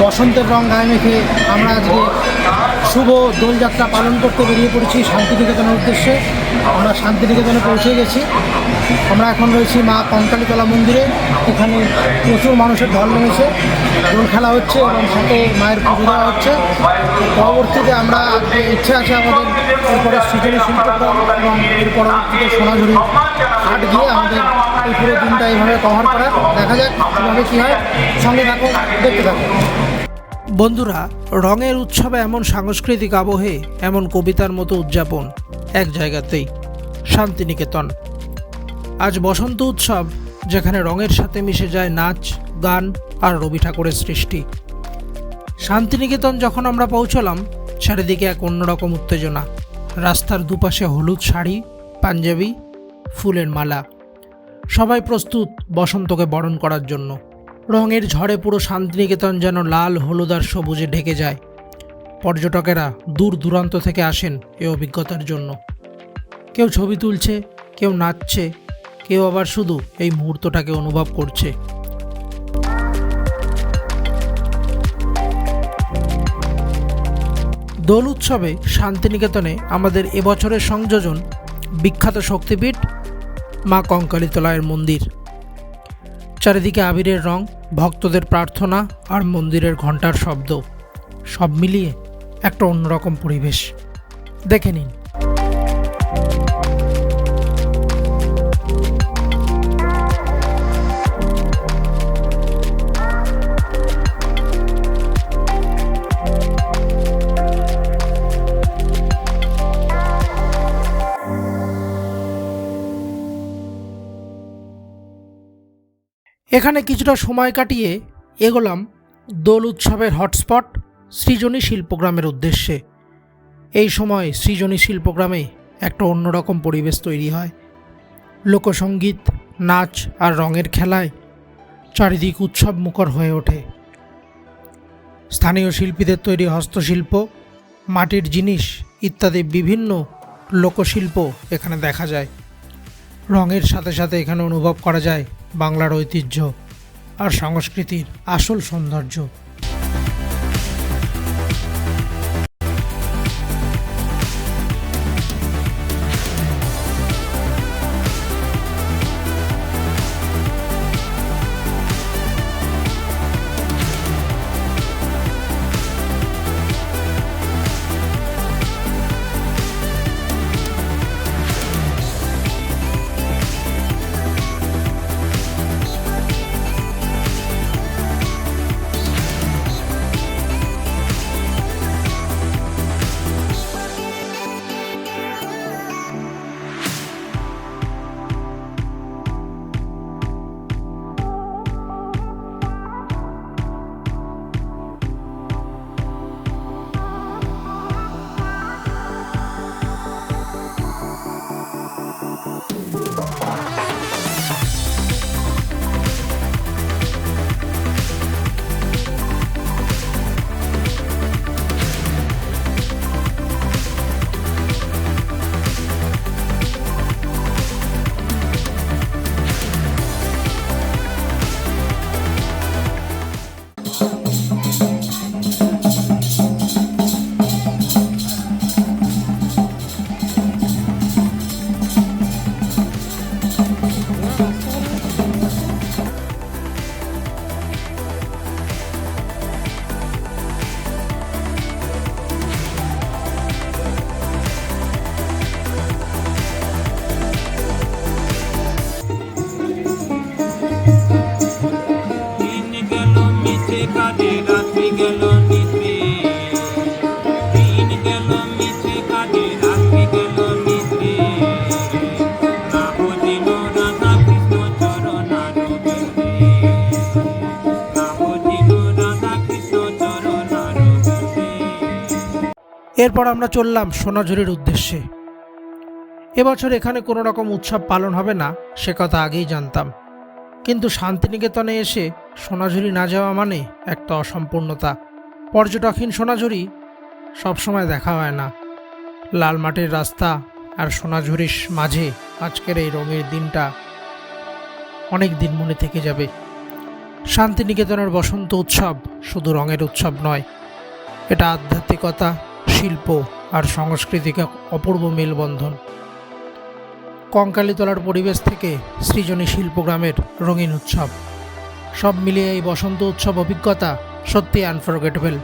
বসন্তের রং গায়ে মেখে আমরা আজকে শুভ দোলযাত্রা পালন করতে বেরিয়ে পড়েছি শান্তিনিকেতনের উদ্দেশ্যে। আমরা শান্তিনিকেতনে পৌঁছে গেছি। আমরা এখন রয়েছি মা কঙ্কালীতলা মন্দিরে। এখানে প্রচুর মানুষের ঢল নেমেছে, দোল খেলা হচ্ছে এবং সাথে মায়ের পুজো দেওয়া হচ্ছে। পরবর্তীতে আমরা আজকে ইচ্ছে আছে আমাদের এরপরে সৃজনী শিল্পক্রম এবং এর পরবর্তীতে সোনাঝুরি হাট গিয়ে আমাদের এই পুরো দিনটা এইভাবে কভার করা। দেখা যাক কীভাবে কী হয়, সঙ্গে থাকো, দেখতে থাকো। বন্ধুরা, রঙের উৎসবে এমন সাংস্কৃতিক আবহে, এমন কবিতার মতো উদযাপন এক জায়গাতেই, শান্তিনিকেতন। আজ বসন্ত উৎসব, যেখানে রঙের সাথে মিশে যায় নাচ, গান আর রবি ঠাকুরের সৃষ্টি। শান্তিনিকেতন যখন আমরা পৌঁছলাম, চারিদিকে এক অন্যরকম উত্তেজনা। রাস্তার দুপাশে হলুদ শাড়ি, পাঞ্জাবি, ফুলের মালা, সবাই প্রস্তুত বসন্তকে বরণ করার জন্য। রঙের ঝড়ে পুরো শান্তিনিকেতন যেন লাল, হলুদ আর সবুজে ঢেকে যায়। পর্যটকেরা দূর দূরান্ত থেকে আসেন এ অভিজ্ঞতার জন্য। কেউ ছবি তুলছে, কেউ নাচছে, কেউ আবার শুধু এই মুহূর্তটাকে অনুভব করছে। দোল উৎসবে শান্তিনিকেতনে আমাদের এবছরের সংযোজন বিখ্যাত শক্তিপীঠ মা কঙ্কালীতলায়ের মন্দির। চারিদিকে আবিরের রং, ভক্তদের প্রার্থনা আর মন্দিরের ঘণ্টার শব্দ, সব মিলিয়ে একটা অন্যরকম পরিবেশ। দেখে নিন। এখানে কিছুটা সময় কাটিয়ে এগোলাম দোল উৎসবের হটস্পট সৃজনী শিল্পগ্রামের উদ্দেশ্যে। এই সময় সৃজনী শিল্পগ্রামে একটা অন্যরকম পরিবেশ তৈরি হয়। লোকসঙ্গীত, নাচ আর রঙের খেলায় চারিদিক উৎসব মুখর হয়ে ওঠে। স্থানীয় শিল্পীদের তৈরি হস্তশিল্প, মাটির জিনিস ইত্যাদি বিভিন্ন লোকশিল্প এখানে দেখা যায়। রঙের সাথে সাথে এখানে অনুভব করা যায় বাংলার ঐতিহ্য আর সংস্কৃতির আসল সৌন্দর্য। এরপর আমরা চললাম সোনাঝুরির উদ্দেশ্যে। এবছর এখানে কোনো রকম উৎসব পালন হবে না সে কথা আগেই জানতাম, কিন্তু শান্তিনিকেতনে এসে সোনাঝুরি না যাওয়া মানে একটা অসম্পূর্ণতা। পর্যটকহীন সোনাঝুরি সবসময় দেখা হয় না। লাল মাটির রাস্তা আর সোনাঝুরির মাঝে আজকের এই রঙের দিনটা অনেক দিন মনে থেকে যাবে। শান্তিনিকেতনের বসন্ত উৎসব শুধু রঙের উৎসব নয়, এটা আধ্যাত্মিকতা, শিল্প আর সংস্কৃতিকে অপূর্ব মেলবন্ধন। কঙ্কালীতলার পরিবেশ থেকে সৃজনী শিল্পগ্রামের রঙিন উৎসব, সব মিলিয়ে এই বসন্ত উৎসব অভিজ্ঞতা সত্যি আনফরগেটেবল।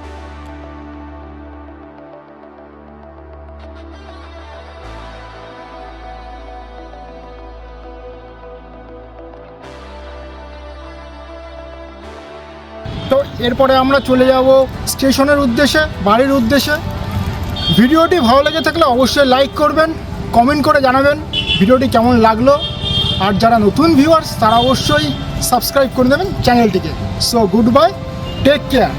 তো এরপরে আমরা চলে যাব স্টেশনের উদ্দেশ্যে, বাড়ির উদ্দেশ্যে। ভিডিওটি ভালো লেগে থাকলে অবশ্যই লাইক করবেন, কমেন্ট করে জানাবেন ভিডিওটি কেমন লাগলো। আর যারা নতুন ভিউয়ার্স তারা অবশ্যই সাবস্ক্রাইব করে দেবেন চ্যানেলটিকে। So goodbye, take care.